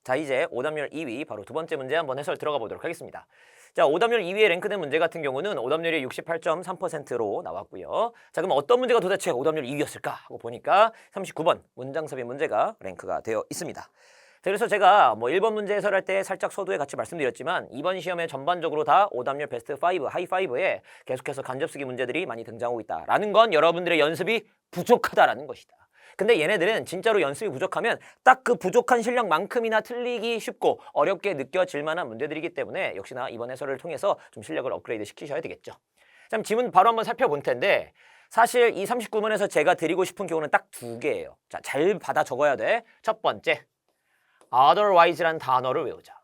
자, 이제 오답률 2위 바로 두 번째 문제 한번 해설 들어가 보도록 하겠습니다. 자, 오답률 2위에 랭크된 문제 같은 경우는 오답률이 68.3%로 나왔고요. 자, 그럼 어떤 문제가 도대체 오답률 2위였을까 하고 보니까 39번 문장섭이 문제가 랭크가 되어 있습니다. 자, 그래서 제가 뭐 1번 문제 해설할 때 살짝 서두에 같이 말씀드렸지만 이번 시험에 전반적으로 다 오답률 베스트 5, 하이 5에 계속해서 간접쓰기 문제들이 많이 등장하고 있다라는 건 여러분들의 연습이 부족하다라는 것이다. 근데 얘네들은 진짜로 연습이 부족하면 딱 그 부족한 실력만큼이나 틀리기 쉽고 어렵게 느껴질 만한 문제들이기 때문에 역시나 이번 해설을 통해서 좀 실력을 업그레이드 시키셔야 되겠죠. 자, 지문 바로 한번 살펴볼 텐데 사실 이 39번에서 제가 드리고 싶은 교훈은 딱 두 개예요. 자, 잘 받아 적어야 돼. 첫 번째, otherwise란 단어를 외우자.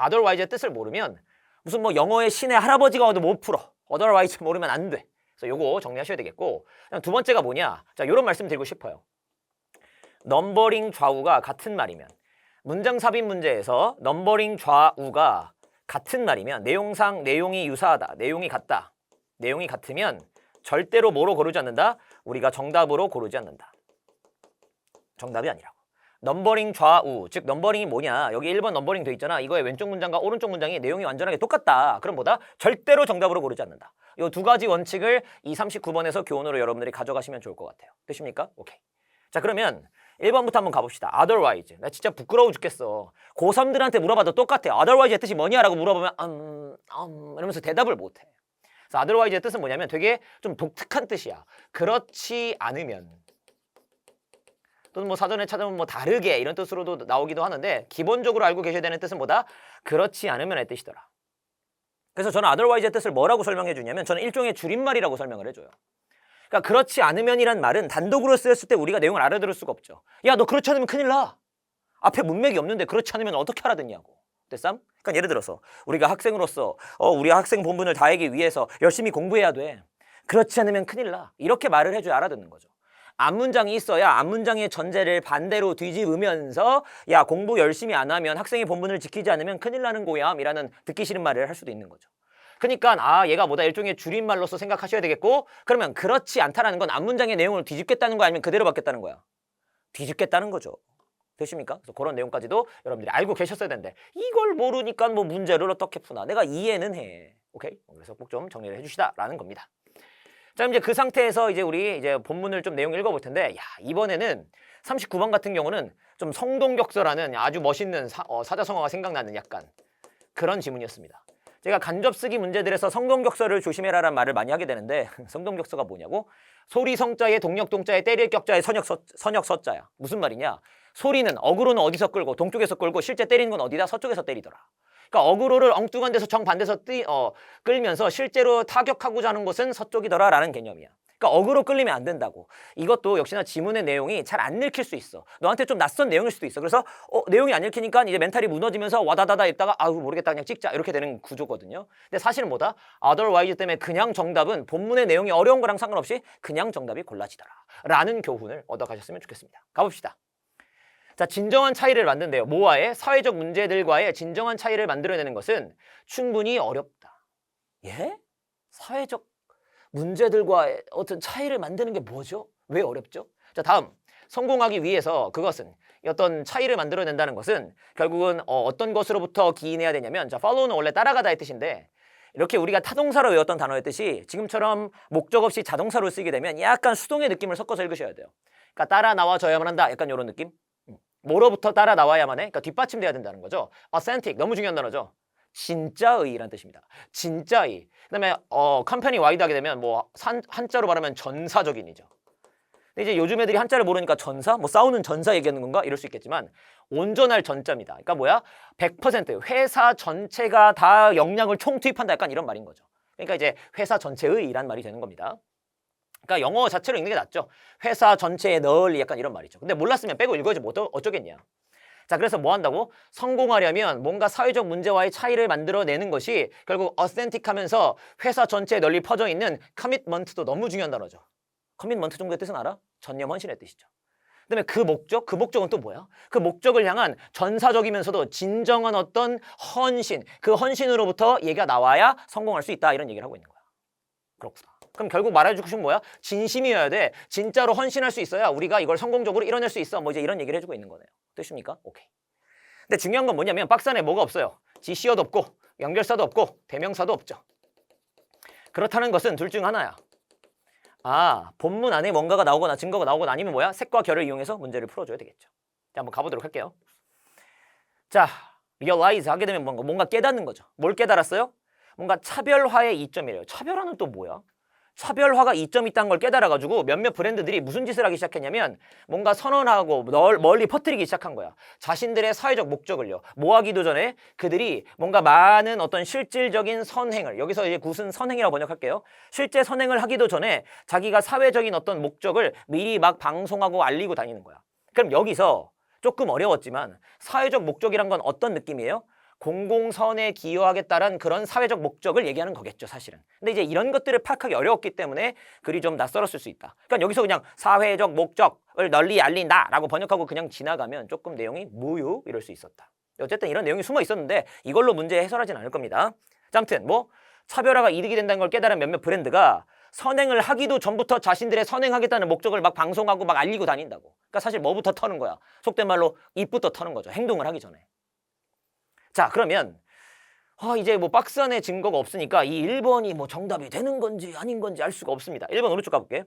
otherwise의 뜻을 모르면 무슨 뭐 영어의 신의 할아버지가 와도 못 풀어. otherwise 모르면 안 돼. 그래서 요거 정리하셔야 되겠고, 두 번째가 뭐냐? 자, 요런 말씀 드리고 싶어요. 넘버링 좌우가 같은 말이면, 문장 삽입 문제에서 넘버링 좌우가 같은 말이면 내용상 내용이 유사하다, 내용이 같다, 내용이 같으면 절대로 뭐로 고르지 않는다? 우리가 정답으로 고르지 않는다. 정답이 아니라고. 넘버링 좌우, 즉 넘버링이 뭐냐? 여기 1번 넘버링 돼 있잖아. 이거의 왼쪽 문장과 오른쪽 문장이 내용이 완전하게 똑같다. 그럼 뭐다? 절대로 정답으로 고르지 않는다. 이 두 가지 원칙을 이 39번에서 교훈으로 여러분들이 가져가시면 좋을 것 같아요. 되십니까? 오케이. 자, 그러면 1번부터 한번 가봅시다. otherwise. 나 진짜 부끄러워 죽겠어. 고3들한테 물어봐도 똑같아. otherwise의 뜻이 뭐냐? 라고 물어보면 이러면서 대답을 못해. 그래서 otherwise의 뜻은 뭐냐면 되게 좀 독특한 뜻이야. 그렇지 않으면. 또는 뭐 사전에 찾아보면 뭐 다르게 이런 뜻으로도 나오기도 하는데 기본적으로 알고 계셔야 되는 뜻은 뭐다? 그렇지 않으면의 뜻이더라. 그래서 저는 otherwise의 뜻을 뭐라고 설명해 주냐면 저는 일종의 줄임말이라고 설명을 해줘요. 그러니까 그렇지 않으면이란 말은 단독으로 쓰였을 때 우리가 내용을 알아들을 수가 없죠. 야, 너 그렇지 않으면 큰일 나. 앞에 문맥이 없는데 그렇지 않으면 어떻게 알아듣냐고. 됐삼? 그러니까 예를 들어서 우리가 학생으로서 우리 학생 본분을 다하기 위해서 열심히 공부해야 돼. 그렇지 않으면 큰일 나. 이렇게 말을 해줘야 알아듣는 거죠. 앞문장이 있어야 앞문장의 전제를 반대로 뒤집으면서 야, 공부 열심히 안 하면 학생의 본분을 지키지 않으면 큰일 나는 고얌이라는 듣기 싫은 말을 할 수도 있는 거죠. 그러니까 얘가 뭐다 일종의 줄임말로서 생각하셔야 되겠고 그러면 그렇지 않다라는 건 앞문장의 내용을 뒤집겠다는 거야 아니면 그대로 받겠다는 거야? 뒤집겠다는 거죠. 되십니까? 그래서 그런 내용까지도 여러분들이 알고 계셨어야 되는데 이걸 모르니까 뭐 문제를 어떻게 푸나 내가 이해는 해. 오케이? 그래서 꼭 좀 정리를 해주시다라는 겁니다. 자, 이제 그 상태에서 이제 우리 이제 본문을 좀 내용 읽어볼 텐데, 야, 이번에는 39번 같은 경우는 좀 성동격서라는 아주 멋있는 사자성어가 생각나는 약간 그런 지문이었습니다. 제가 간접쓰기 문제들에서 성동격서를 조심해라라는 말을 많이 하게 되는데 성동격서가 뭐냐고? 소리 성자에 동력 동자에 때릴 격자에 선역 서자야. 무슨 말이냐? 소리는 어그로는 어디서 끌고 동쪽에서 끌고 실제 때리는 건 어디다? 서쪽에서 때리더라. 그러니까 어그로를 엉뚱한 데서 정반대에서 끌면서 실제로 타격하고자 하는 곳은 서쪽이더라라는 개념이야. 그러니까 어그로 끌리면 안 된다고. 이것도 역시나 지문의 내용이 잘 안 읽힐 수 있어. 너한테 좀 낯선 내용일 수도 있어. 그래서 내용이 안 읽히니까 이제 멘탈이 무너지면서 와다다다 읽다가 아우 모르겠다 그냥 찍자 이렇게 되는 구조거든요. 근데 사실은 뭐다? otherwise 때문에 그냥 정답은 본문의 내용이 어려운 거랑 상관없이 그냥 정답이 골라지더라 라는 교훈을 얻어가셨으면 좋겠습니다. 가봅시다. 자, 진정한 차이를 만든대요. 뭐와의? 사회적 문제들과의 진정한 차이를 만들어내는 것은 충분히 어렵다. 예? 사회적 문제들과의 어떤 차이를 만드는 게 뭐죠? 왜 어렵죠? 자, 다음. 성공하기 위해서 그것은 어떤 차이를 만들어낸다는 것은 결국은 어떤 것으로부터 기인해야 되냐면 자, follow는 원래 따라가다의 뜻인데 이렇게 우리가 타동사로 외웠던 단어의 뜻이 지금처럼 목적 없이 자동사로 쓰게 되면 약간 수동의 느낌을 섞어서 읽으셔야 돼요. 그러니까 따라 나와줘야만 한다. 약간 이런 느낌. 뭐로부터 따라 나와야만 해? 그러니까 뒷받침돼야 된다는 거죠. authentic, 너무 중요한 단어죠. 진짜의라는 뜻입니다. 진짜의. 그다음에 컴퍼니 와이드 하게 되면 뭐 한자로 말하면 전사적인이죠. 근데 이제 요즘 애들이 한자를 모르니까 전사? 뭐 싸우는 전사 얘기하는 건가? 이럴 수 있겠지만 온전할 전자입니다. 그러니까 뭐야? 100% 회사 전체가 다 역량을 총투입한다. 약간 이런 말인 거죠. 그러니까 이제 회사 전체의란 말이 되는 겁니다. 그러니까 영어 자체로 읽는 게 낫죠. 회사 전체에 널리 약간 이런 말이죠. 근데 몰랐으면 빼고 읽어야지 뭐 어쩌겠냐. 자, 그래서 뭐 한다고? 성공하려면 뭔가 사회적 문제와의 차이를 만들어내는 것이 결국 authentic하면서 회사 전체에 널리 퍼져 있는 commitment도 너무 중요한 단어죠. commitment 정도의 뜻은 알아? 전념 헌신의 뜻이죠. 그다음에 그 목적은 또 뭐야? 그 목적을 향한 전사적이면서도 진정한 어떤 헌신, 그 헌신으로부터 얘기가 나와야 성공할 수 있다 이런 얘기를 하고 있는 거야. 그렇구나. 그럼 결국 말해주고 싶은 뭐야? 진심이어야 돼. 진짜로 헌신할 수 있어야 우리가 이걸 성공적으로 이뤄낼 수 있어. 뭐 이제 이런 얘기를 해주고 있는 거네요. 되십니까? 오케이. 근데 중요한 건 뭐냐면 박스 안에 뭐가 없어요. 지시어도 없고 연결사도 없고 대명사도 없죠. 그렇다는 것은 둘 중 하나야. 아, 본문 안에 뭔가가 나오거나 증거가 나오거나 아니면 뭐야? 색과 결을 이용해서 문제를 풀어줘야 되겠죠. 자, 한번 가보도록 할게요. 자, realize 하게 되면 뭔가 깨닫는 거죠. 뭘 깨달았어요? 뭔가 차별화의 이점이래요. 차별화는 또 뭐야? 차별화가 이점이 있다는 걸 깨달아가지고 몇몇 브랜드들이 무슨 짓을 하기 시작했냐면 뭔가 선언하고 멀리 퍼뜨리기 시작한 거야. 자신들의 사회적 목적을요. 뭐 하기도 전에 그들이 뭔가 많은 어떤 실질적인 선행을, 여기서 이제 무슨 선행이라고 번역할게요. 실제 선행을 하기도 전에 자기가 사회적인 어떤 목적을 미리 막 방송하고 알리고 다니는 거야. 그럼 여기서 조금 어려웠지만 사회적 목적이란 건 어떤 느낌이에요? 공공선에 기여하겠다는 그런 사회적 목적을 얘기하는 거겠죠, 사실은. 근데 이제 이런 것들을 파악하기 어려웠기 때문에 글이 좀 낯설었을 수 있다. 그러니까 여기서 그냥 사회적 목적을 널리 알린다라고 번역하고 그냥 지나가면 조금 내용이 뭐요? 이럴 수 있었다. 어쨌든 이런 내용이 숨어 있었는데 이걸로 문제 해설하진 않을 겁니다. 자, 아무튼 뭐 차별화가 이득이 된다는 걸 깨달은 몇몇 브랜드가 선행을 하기도 전부터 자신들의 선행하겠다는 목적을 막 방송하고 막 알리고 다닌다고. 그러니까 사실 뭐부터 터는 거야? 속된 말로 입부터 터는 거죠. 행동을 하기 전에. 자, 그러면 이제 뭐 박스 안에 증거가 없으니까 이 1번이 뭐 정답이 되는 건지 아닌 건지 알 수가 없습니다. 1번 오른쪽 가볼게.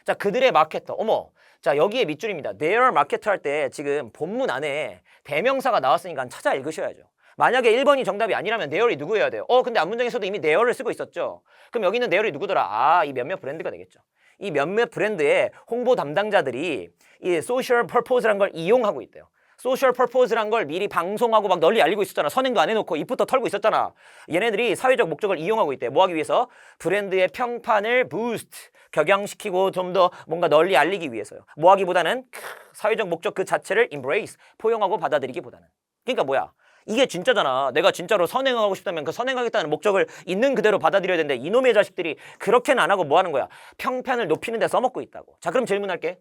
자, 그들의 마케터. 어머. 자, 여기에 밑줄입니다. their 마케터 할 때 지금 본문 안에 대명사가 나왔으니까 찾아 읽으셔야죠. 만약에 1번이 정답이 아니라면 their이 누구여야 돼요? 근데 앞문장에서도 이미 their를 쓰고 있었죠. 그럼 여기는 their이 누구더라? 아, 이 몇몇 브랜드가 되겠죠. 이 몇몇 브랜드의 홍보 담당자들이 이 social purpose라는 걸 이용하고 있대요. 소셜 퍼포즈란 걸 미리 방송하고 막 널리 알리고 있었잖아. 선행도 안 해놓고 입부터 털고 있었잖아. 얘네들이 사회적 목적을 이용하고 있대. 뭐 하기 위해서? 브랜드의 평판을 부스트, 격양시키고 좀 더 뭔가 널리 알리기 위해서요. 뭐 하기보다는 사회적 목적 그 자체를 embrace, 포용하고 받아들이기보다는. 그러니까 뭐야? 이게 진짜잖아. 내가 진짜로 선행하고 싶다면 그 선행하겠다는 목적을 있는 그대로 받아들여야 되는데 이놈의 자식들이 그렇게는 안 하고 뭐 하는 거야? 평판을 높이는 데 써먹고 있다고. 자, 그럼 질문할게.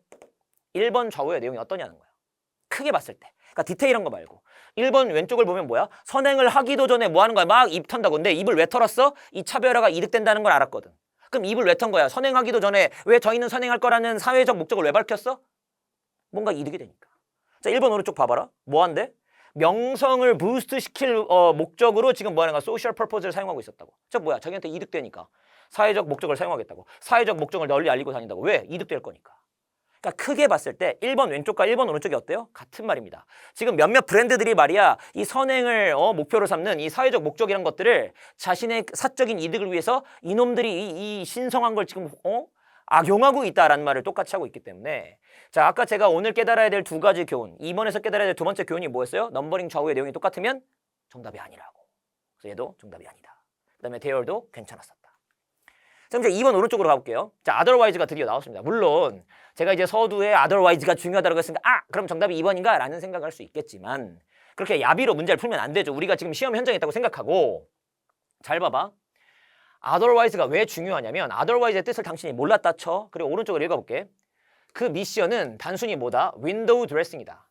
1번 좌우의 내용이 어떠냐는 거야. 크게 봤을 때. 그러니까 디테일한 거 말고. 1번 왼쪽을 보면 뭐야? 선행을 하기도 전에 뭐 하는 거야? 막 입 턴다고. 근데 입을 왜 털었어? 이 차별화가 이득된다는 걸 알았거든. 그럼 입을 왜 턴 거야? 선행하기도 전에 왜 저희는 선행할 거라는 사회적 목적을 왜 밝혔어? 뭔가 이득이 되니까. 자, 1번 오른쪽 봐봐라. 뭐 한대? 명성을 부스트 시킬 목적으로 지금 뭐 하는 거야? 소셜 퍼포즈를 사용하고 있었다고. 저 뭐야? 자기한테 이득되니까. 사회적 목적을 사용하겠다고. 사회적 목적을 널리 알리고 다닌다고. 왜? 이득될 거니까. 그러니까 크게 봤을 때 1번 왼쪽과 1번 오른쪽이 어때요? 같은 말입니다. 지금 몇몇 브랜드들이 말이야 이 선행을 목표로 삼는 이 사회적 목적이란 것들을 자신의 사적인 이득을 위해서 이놈들이 이 신성한 걸 지금 악용하고 있다라는 말을 똑같이 하고 있기 때문에 자, 아까 제가 오늘 깨달아야 될 두 가지 교훈 2번에서 깨달아야 될 두 번째 교훈이 뭐였어요? 넘버링 좌우의 내용이 똑같으면 정답이 아니라고. 그래서 얘도 정답이 아니다. 그 다음에 대열도 괜찮았었다. 자, 이제 2번 오른쪽으로 가볼게요. 자, otherwise가 드디어 나왔습니다. 물론 제가 이제 서두에 otherwise가 중요하다고 했으니까 그럼 정답이 2번인가? 라는 생각을 할 수 있겠지만 그렇게 야비로 문제를 풀면 안 되죠. 우리가 지금 시험 현장에 있다고 생각하고 잘 봐봐. otherwise가 왜 중요하냐면 otherwise의 뜻을 당신이 몰랐다 쳐. 그리고 오른쪽으로 읽어볼게. 그 미션은 단순히 뭐다? 윈도우 드레싱이다.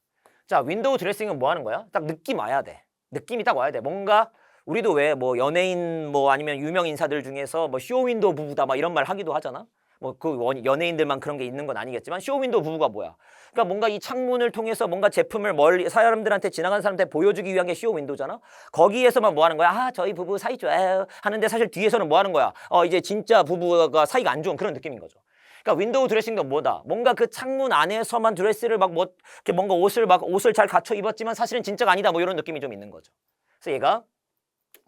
자, 윈도우 드레싱은 뭐 하는 거야? 딱 느낌 와야 돼. 느낌이 딱 와야 돼. 뭔가 우리도 왜 뭐 연예인 뭐 아니면 유명 인사들 중에서 뭐 쇼윈도우 부부다 막 이런 말 하기도 하잖아. 뭐 그 연예인들만 그런 게 있는 건 아니겠지만 쇼윈도우 부부가 뭐야? 그러니까 뭔가 이 창문을 통해서 뭔가 제품을 멀리 사람들한테 지나가는 사람한테 보여주기 위한 게 쇼윈도우잖아. 거기에서만 뭐 하는 거야? 저희 부부 사이 좋아요 하는데 사실 뒤에서는 뭐 하는 거야? 이제 진짜 부부가 사이가 안 좋은 그런 느낌인 거죠. 그러니까 윈도우 드레싱도 뭐다? 뭔가 그 창문 안에서만 드레스를 막 뭐 이렇게 뭔가 옷을 잘 갖춰 입었지만 사실은 진짜가 아니다. 뭐 이런 느낌이 좀 있는 거죠. 그래서 얘가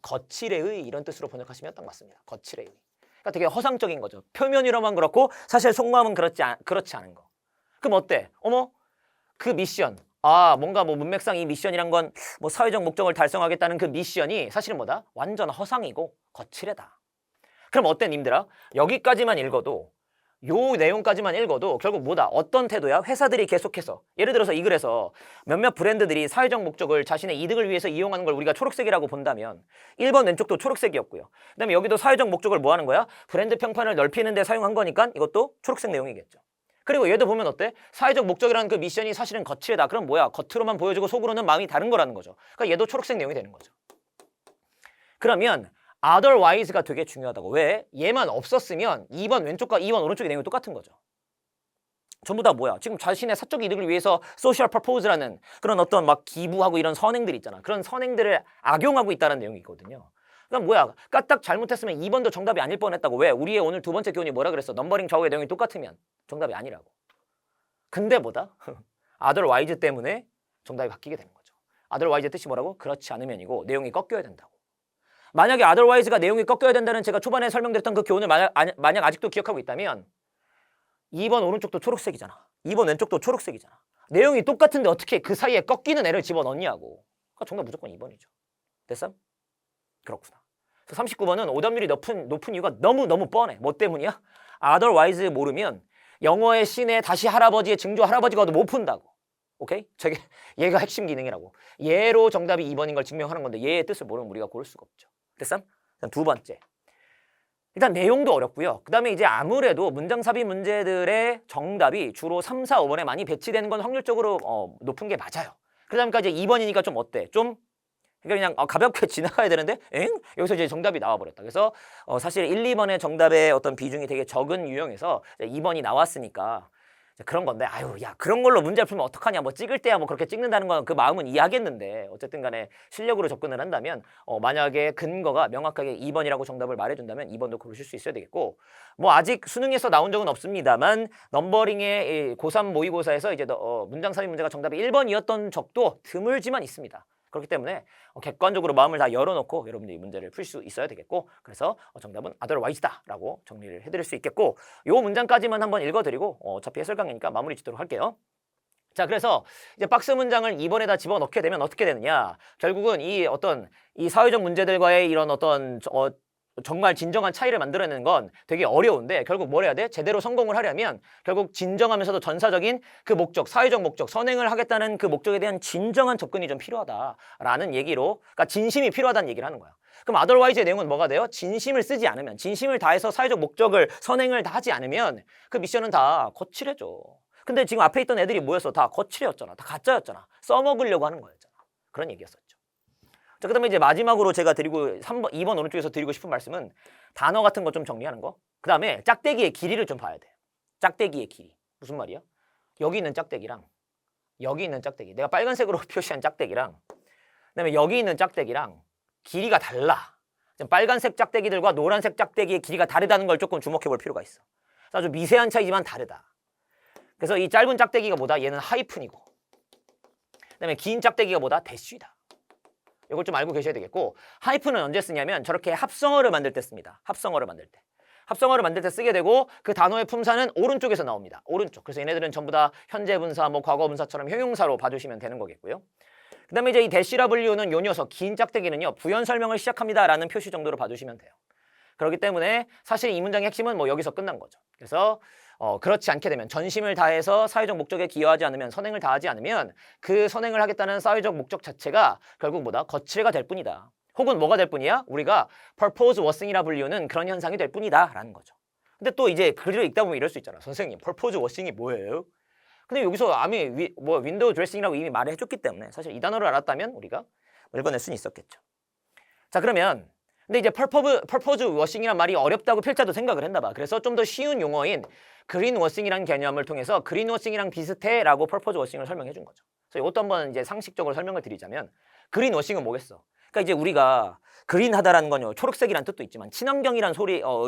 거칠의 의 이런 뜻으로 번역하시면 딱 맞습니다. 거칠의 의. 그러니까 되게 허상적인 거죠. 표면으로만 그렇고 사실 속마음은 그렇지 않은 거. 그럼 어때? 그 미션. 뭔가 뭐 문맥상 이 미션이란 건 뭐 사회적 목적을 달성하겠다는 그 미션이 사실은 뭐다? 완전 허상이고 거칠애다. 그럼 어때 님들아? 여기까지만 읽어도 요 내용까지만 읽어도 결국 뭐다? 어떤 태도야? 회사들이 계속해서 예를 들어서 이 글에서 몇몇 브랜드들이 사회적 목적을 자신의 이득을 위해서 이용하는 걸 우리가 초록색이라고 본다면 1번 왼쪽도 초록색이었고요. 그 다음에 여기도 사회적 목적을 뭐 하는 거야? 브랜드 평판을 넓히는 데 사용한 거니까 이것도 초록색 내용이겠죠. 그리고 얘도 보면 어때? 사회적 목적이라는 그 미션이 사실은 거칠다. 그럼 뭐야? 겉으로만 보여주고 속으로는 마음이 다른 거라는 거죠. 그러니까 얘도 초록색 내용이 되는 거죠. 그러면 otherwise가 되게 중요하다고. 왜? 얘만 없었으면 2번 왼쪽과 2번 오른쪽의 내용이 똑같은 거죠. 전부 다 뭐야? 지금 자신의 사적 이득을 위해서 소셜 퍼포즈라는 그런 어떤 막 기부하고 이런 선행들 있잖아. 그런 선행들을 악용하고 있다는 내용이거든요. 그럼 뭐야? 까딱 잘못했으면 2번도 정답이 아닐 뻔했다고. 왜? 우리의 오늘 두 번째 교훈이 뭐라 그랬어? 넘버링 좌우의 내용이 똑같으면 정답이 아니라고. 근데 뭐다? otherwise 때문에 정답이 바뀌게 되는 거죠. otherwise 뜻이 뭐라고? 그렇지 않으면이고 내용이 꺾여야 된다고. 만약에 otherwise가 내용이 꺾여야 된다는 제가 초반에 설명드렸던 그 교훈을 만약 아직도 기억하고 있다면 2번 오른쪽도 초록색이잖아. 2번 왼쪽도 초록색이잖아. 내용이 똑같은데 어떻게 그 사이에 꺾이는 애를 집어넣냐고. 그러니까 정답 무조건 2번이죠. 됐어? 그렇구나. 39번은 오답률이 높은 이유가 너무 뻔해. 뭐 때문이야? otherwise 모르면 영어의 시내 다시 할아버지의 증조 할아버지가 못 푼다고. 오케이? 저게 얘가 핵심 기능이라고. 얘로 정답이 2번인 걸 증명하는 건데 얘의 뜻을 모르면 우리가 고를 수가 없죠. 됐어? 두 번째. 일단 내용도 어렵고요. 그 다음에 이제 아무래도 문장삽입 문제들의 정답이 주로 3, 4, 5번에 많이 배치되는 건 확률적으로 높은 게 맞아요. 그러니까 이제 2번이니까 좀 어때? 좀 그냥 가볍게 지나가야 되는데 여기서 이제 정답이 나와버렸다. 그래서 사실 1, 2번의 정답의 어떤 비중이 되게 적은 유형에서 2번이 나왔으니까 그런 건데 아유 야 그런 걸로 문제를 풀면 어떡하냐 뭐 찍을 때야 뭐 그렇게 찍는다는 건 그 마음은 이해하겠는데 어쨌든 간에 실력으로 접근을 한다면 만약에 근거가 명확하게 2번이라고 정답을 말해준다면 2번도 고르실 수 있어야 되겠고 뭐 아직 수능에서 나온 적은 없습니다만 넘버링의 고3 모의고사에서 이제 문장삽입 문제가 정답이 1번이었던 적도 드물지만 있습니다. 그렇기 때문에 객관적으로 마음을 다 열어놓고 여러분들이 문제를 풀 수 있어야 되겠고 그래서 정답은 otherwise다라고 정리를 해드릴 수 있겠고 요 문장까지만 한번 읽어드리고 어차피 해설 강의니까 마무리 짓도록 할게요. 자 그래서 이제 박스 문장을 2번에다 집어넣게 되면 어떻게 되느냐 결국은 이 사회적 문제들과의 이런 정말 진정한 차이를 만들어내는 건 되게 어려운데 결국 뭘 해야 돼? 제대로 성공을 하려면 결국 진정하면서도 전사적인 그 목적, 사회적 목적, 선행을 하겠다는 그 목적에 대한 진정한 접근이 좀 필요하다라는 얘기로 그러니까 진심이 필요하다는 얘기를 하는 거야. 그럼 otherwise의 내용은 뭐가 돼요? 진심을 쓰지 않으면 진심을 다해서 사회적 목적을 선행을 다 하지 않으면 그 미션은 다 거칠해져. 근데 지금 앞에 있던 애들이 뭐였어? 다 거칠해였잖아. 다 가짜였잖아. 써먹으려고 하는 거였잖아. 그런 얘기였었죠. 자, 그 다음에 이제 마지막으로 제가 2번 오른쪽에서 드리고 싶은 말씀은 단어 같은 거 좀 정리하는 거. 그 다음에 짝대기의 길이를 좀 봐야 돼. 짝대기의 길이. 무슨 말이야? 여기 있는 짝대기랑 여기 있는 짝대기. 내가 빨간색으로 표시한 짝대기랑 그 다음에 여기 있는 짝대기랑 길이가 달라. 빨간색 짝대기들과 노란색 짝대기의 길이가 다르다는 걸 조금 주목해 볼 필요가 있어. 아주 미세한 차이지만 다르다. 그래서 이 짧은 짝대기가 뭐다? 얘는 하이픈이고 그 다음에 긴 짝대기가 뭐다? 대쉬다. 이걸 좀 알고 계셔야 되겠고 하이픈은 언제 쓰냐면 저렇게 합성어를 만들 때 씁니다. 합성어를 만들 때. 합성어를 만들 때 쓰게 되고 그 단어의 품사는 오른쪽에서 나옵니다. 오른쪽. 그래서 얘네들은 전부 다 현재 분사, 뭐 과거 분사처럼 형용사로 봐주시면 되는 거겠고요. 그 다음에 이제 이 대시라블유는 요 녀석 긴 짝대기는요. 부연 설명을 시작합니다라는 표시 정도로 봐주시면 돼요. 그렇기 때문에 사실 이 문장의 핵심은 뭐 여기서 끝난 거죠. 그래서 그렇지 않게 되면 전심을 다해서 사회적 목적에 기여하지 않으면 선행을 다하지 않으면 그 선행을 하겠다는 사회적 목적 자체가 결국 뭐다? 거칠가 될 뿐이다. 혹은 뭐가 될 뿐이야? 우리가 purpose washing이라 불리우는 그런 현상이 될 뿐이다 라는 거죠. 근데 또 이제 글을 읽다 보면 이럴 수 있잖아. 선생님 purpose washing이 뭐예요? 근데 여기서 윈도우 드레싱이라고 이미 말을 해줬기 때문에 사실 이 단어를 알았다면 우리가 읽어낼 수는 있었겠죠. 자 그러면 근데 이제 purpose washing이란 말이 어렵다고 필자도 생각을 했나 봐. 그래서 좀 더 쉬운 용어인 그린 워싱이라는 개념을 통해서 그린 워싱이랑 비슷해라고 purpose washing을 설명해 준 거죠. 그래서 이것도 한번 이제 상식적으로 설명을 드리자면 그린 워싱은 뭐겠어? 그러니까 이제 우리가 그린하다라는 건요 초록색이라는 뜻도 있지만 친환경이라는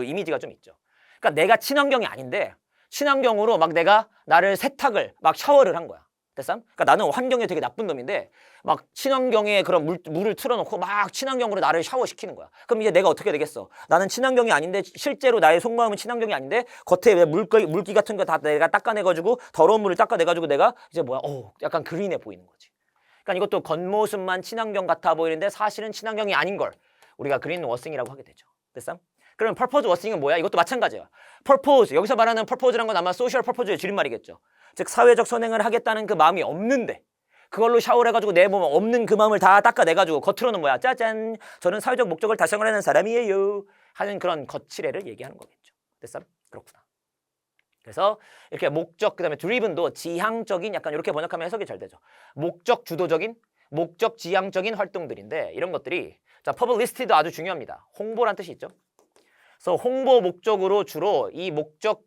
이미지가 좀 있죠. 그러니까 내가 친환경이 아닌데 친환경으로 막 내가 나를 세탁을 막 샤워를 한 거야. 됐어? 그러니까 나는 환경에 되게 나쁜 놈인데 막 친환경에 그런 물을 틀어놓고 막 친환경으로 나를 샤워시키는 거야. 그럼 이제 내가 어떻게 되겠어? 나는 친환경이 아닌데 실제로 나의 속마음은 친환경이 아닌데 겉에 왜 물기 같은 거 다 내가 닦아내가지고 더러운 물을 닦아내가지고 내가 이제 약간 그린해 보이는 거지. 그러니까 이것도 겉모습만 친환경 같아 보이는데 사실은 친환경이 아닌 걸 우리가 그린 워싱이라고 하게 되죠. 됐어? 그러면 purpose washing은 뭐야? 이것도 마찬가지야. purpose, 여기서 말하는 purpose란 건 아마 social purpose의 줄임말이겠죠. 즉 사회적 선행을 하겠다는 그 마음이 없는데 그걸로 샤워를 해가지고 내 몸에 없는 그 마음을 다 닦아내가지고 겉으로는 뭐야? 짜잔, 저는 사회적 목적을 달성하려는 사람이에요 하는 그런 거칠애를 얘기하는 거겠죠. 됐어? 그렇구나. 그래서 이렇게 목적, 그 다음에 driven도 지향적인 약간 이렇게 번역하면 해석이 잘 되죠. 목적 주도적인, 목적 지향적인 활동들인데 이런 것들이 자, publicit도 아주 중요합니다. 홍보란 뜻이 있죠. 그래서 홍보 목적으로 주로 이 목적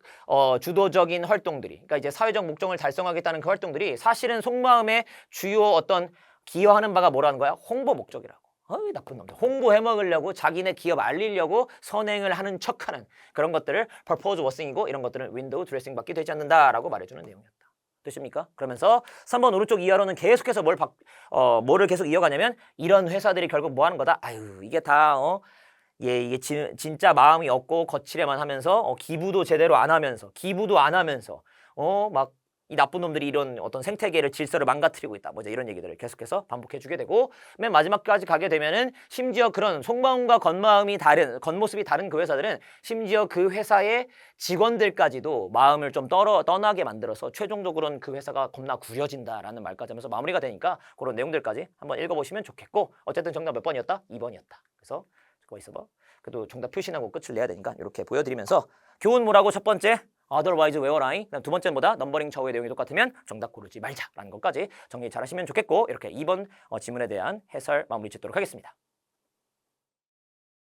주도적인 활동들이, 그러니까 이제 사회적 목적을 달성하겠다는 그 활동들이 사실은 속마음의 주요 어떤 기여하는 바가 뭐라는 거야? 홍보 목적이라고. 어이 나쁜 놈들. 홍보해 먹으려고 자기네 기업 알리려고 선행을 하는 척하는 그런 것들을 purpose 워싱이고 이런 것들은 윈도우 드레싱 밖에 되지 않는다라고 말해주는 내용이었다. 되십니까? 그러면서 3번 오른쪽 이하로는 계속해서 뭐를 계속 이어가냐면 이런 회사들이 결국 뭐 하는 거다? 아유 이게 다 이게 진짜 마음이 없고 거칠에만 하면서 기부도 제대로 안 하면서 막 이 나쁜 놈들이 이런 어떤 생태계를 질서를 망가뜨리고 있다. 뭐 이제 이런 얘기들을 계속해서 반복해주게 되고 맨 마지막까지 가게 되면은 심지어 그런 속마음과 겉모습이 다른 그 회사들은 심지어 그 회사의 직원들까지도 마음을 좀 떠나게 만들어서 최종적으로는 그 회사가 겁나 구려진다라는 말까지 하면서 마무리가 되니까 그런 내용들까지 한번 읽어보시면 좋겠고 어쨌든 정답 몇 번이었다? 2번이었다. 그래서 그거 있어봐. 그래도 정답 표시하고 끝을 내야 되니까 이렇게 보여드리면서 교훈 뭐라고 첫 번째 otherwise where I 그다음 두 번째는 뭐다 넘버링 좌우의 내용이 똑같으면 정답 고르지 말자라는 것까지 정리 잘 하시면 좋겠고 이렇게 2번 지문에 대한 해설 마무리 짓도록 하겠습니다.